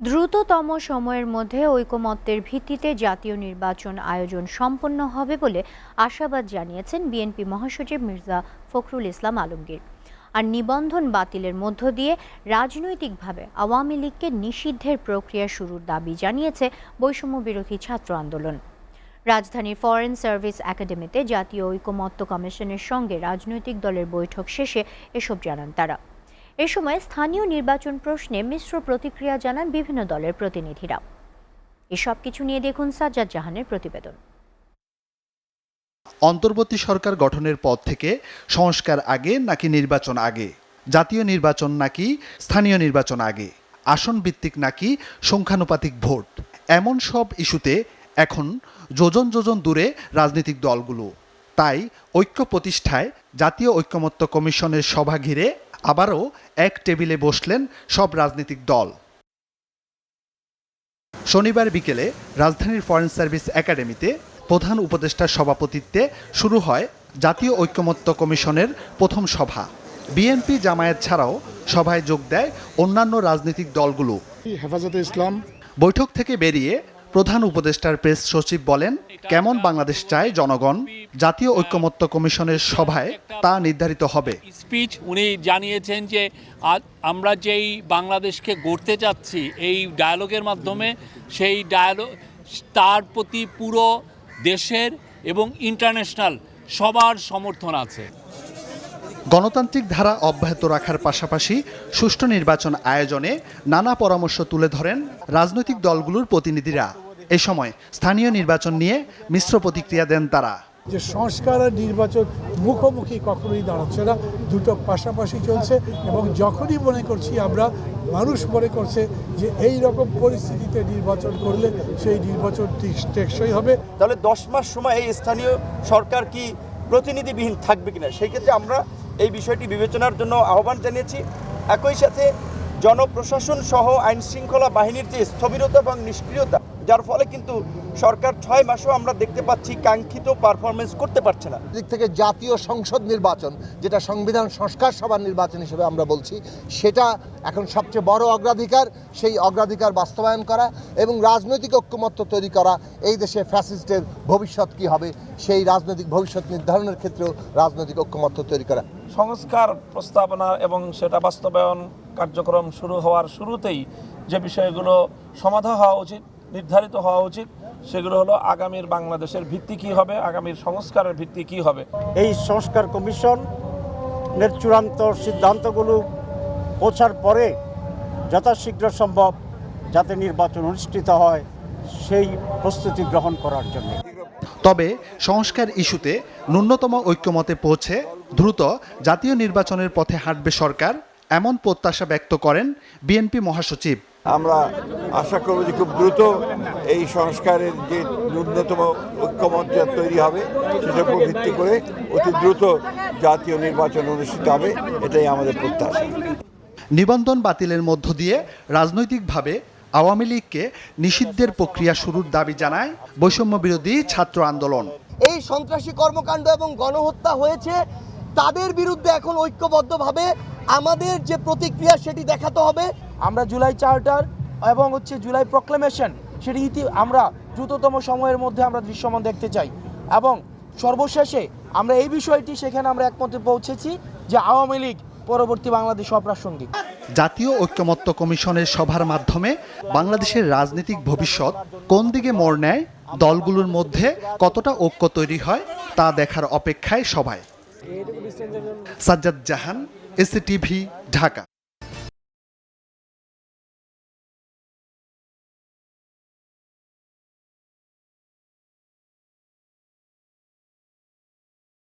দ্রুততম সময়ের মধ্যে ঐকমত্যের ভিত্তিতে জাতীয় নির্বাচন আয়োজন সম্পন্ন হবে বলে আশাবাদ জানিয়েছেন বিএনপি মহাসচিব মির্জা ফখরুল ইসলাম আলমগীর। আর নিবন্ধন বাতিলের মধ্য দিয়ে রাজনৈতিকভাবে আওয়ামী লীগকে নিষিদ্ধের প্রক্রিয়া শুরুর দাবি জানিয়েছে বৈষম্য বিরোধী ছাত্র আন্দোলন। রাজধানীর ফরেন সার্ভিস একাডেমিতে জাতীয় ঐকমত্য কমিশনের সঙ্গে রাজনৈতিক দলের বৈঠক শেষে এসব জানান তারা। এ সময় স্থানীয় নির্বাচন প্রশ্নে মিশ্র প্রতিক্রিয়া জানান বিভিন্ন দলের প্রতিনিধিরা। এসব কিছু নিয়ে দেখুন সাজ্জাদ জাহানের প্রতিবেদন। অন্তর্বর্তী সরকার গঠনের পর থেকে সংস্কার আগে নাকি নির্বাচন আগে, জাতীয় নির্বাচন নাকি স্থানীয় নির্বাচন আগে, আসন ভিত্তিক নাকি সংখ্যানুপাতিক ভোট, এমন সব ইস্যুতে এখন যোজন যোজন দূরে রাজনৈতিক দলগুলো। তাই ঐক্য প্রতিষ্ঠায় জাতীয় ঐকমত্য কমিশনের সভা ঘিরে আবারও এক টেবিলে বসলেন সব রাজনৈতিক দল। শনিবার বিকেলে রাজধানীর ফরেন সার্ভিস একাডেমিতে প্রধান উপদেষ্টার সভাপতিত্বে শুরু হয় জাতীয় ঐকমত্য কমিশনের প্রথম সভা। বিএনপি জামায়াত ছাড়াও সভায় যোগ দেয় অন্যান্য রাজনৈতিক দলগুলো। হেফাজতে ইসলাম। বৈঠক থেকে বেরিয়ে প্রধান উপদেষ্টার প্রেস সচিব বলেন, কেমন বাংলাদেশ চায় জনগণ, জাতীয় ঐকমত্য কমিশনের সভায় তা নির্ধারিত হবে। স্পিচ উনি জানিয়েছেন যে আমরা যেই বাংলাদেশকে গড়তে চাচ্ছি এই ডায়ালগের মাধ্যমে, সেই ডায়ালগ তার প্রতি পুরো দেশের এবং ইন্টারন্যাশনাল সবার সমর্থন আছে। গণতান্ত্রিক ধারা অব্যাহত রাখার পাশাপাশি সুষ্ঠু নির্বাচন আয়োজনে নানা পরামর্শ তুলে ধরেন রাজনৈতিক দলগুলোর প্রতিনিধিরা। এ সময় স্থানীয় নির্বাচন নিয়ে মিশ্র প্রতিক্রিয়া দেন তারা। যে সংস্কার আর নির্বাচন মুখোমুখি কখনোই দাঁড়াচ্ছে না, দুটো পাশাপাশি চলছে। এবং যখনই মনে করছি আমরা, মানুষ মনে করছে যে এই রকম পরিস্থিতিতে নির্বাচন করলে সেই নির্বাচন টেকসই হবে। তাহলে 10 মাস সময় এই স্থানীয় সরকার কি প্রতিনিধিবিহীন থাকবে কিনা, সেই ক্ষেত্রে আমরা এই বিষয়টি বিবেচনার জন্য আহ্বান জানিয়েছি। একই সাথে জনপ্রশাসন সহ আইন শৃঙ্খলা বাহিনীর যে স্থবিরতা এবং নিষ্ক্রিয়তা, যার ফলে কিন্তু সরকার 6 মাসও আমরা দেখতে পাচ্ছি কাঙ্ক্ষিত পারফরমেন্স করতে পারছে না। দিক থেকে জাতীয় সংসদ নির্বাচন, যেটা সংবিধান সংস্কার সভার নির্বাচন হিসেবে আমরা বলছি, সেটা এখন সবচেয়ে বড় অগ্রাধিকার। সেই অগ্রাধিকার বাস্তবায়ন করা এবং রাজনৈতিক ঐকমত্য তৈরি করা, এই দেশে ফ্যাসিস্টের ভবিষ্যৎ কী হবে সেই রাজনৈতিক ভবিষ্যৎ নির্ধারণের ক্ষেত্রেও রাজনৈতিক ঐকমত্য তৈরি করা। সংস্কার প্রস্তাবনা এবং সেটা বাস্তবায়ন কার্যক্রম শুরু হওয়ার শুরুতেই যে বিষয়গুলো সমাধান হওয়া উচিত, নির্ধারিত হওয়া উচিত, সেগুলো হলো আগামীর বাংলাদেশের ভিত্তি কী হবে, আগামীর সংস্কারের ভিত্তি কী হবে। এই সংস্কার কমিশনের চূড়ান্ত সিদ্ধান্তগুলো পৌঁছার পরে যথাশীঘ্র সম্ভব যাতে নির্বাচন অনুষ্ঠিত হয় সেই প্রস্তুতি গ্রহণ করার জন্য। তবে সংস্কার ইস্যুতে ন্যূনতম ঐক্যমতে পৌঁছে দ্রুত জাতীয় নির্বাচনের পথে হাঁটবে সরকার, এমন প্রত্যাশা ব্যক্ত করেন বিএনপি মহাসচিব। আমরা আশা করব যে খুব দ্রুত এই সংস্কারের যে ন্যূনতম ঐক্যমত তৈরি হবে সেটার উপর ভিত্তি করে অতি দ্রুত জাতীয় নির্বাচন অনুষ্ঠিত হবে, এটাই আমাদের প্রত্যাশা। নিবন্ধন বাতিলের মধ্য দিয়ে রাজনৈতিকভাবে আওয়ামী লীগকে নিষিদ্ধের প্রক্রিয়া শুরুর দাবি জানায় বৈষম্য বিরোধী ছাত্র আন্দোলন। এই সন্ত্রাসী কর্মকাণ্ড এবং গণহত্যা হয়েছে, তাদের বিরুদ্ধে এখন ঐক্যবদ্ধভাবে আমাদের যে প্রতিক্রিয়া সেটি দেখাতে হবে। আমরা জুলাই চার্টার এবং জুলাই প্রক্লেমেশন সেটি আমরা দ্রুততম সময়ের মধ্যে আমরা দৃশ্যমান দেখতে চাই। এবং সর্বশেষে আমরা এই বিষয়টি সেখানে আমরা একমতে পৌঁছেছি যে আওয়ামী লীগ পরবর্তী বাংলাদেশ অপ্রাসঙ্গিক। জাতীয় ঐকমত্য কমিশনের সভার মাধ্যমে বাংলাদেশের রাজনৈতিক ভবিষ্যৎ কোন দিকে মোড় নেয়, দলগুলোর মধ্যে কতটা ঐক্য তৈরি হয় তা দেখার অপেক্ষায় সবাই। সাজ্জাদ জাহান, এসএটিভি, ঢাকা।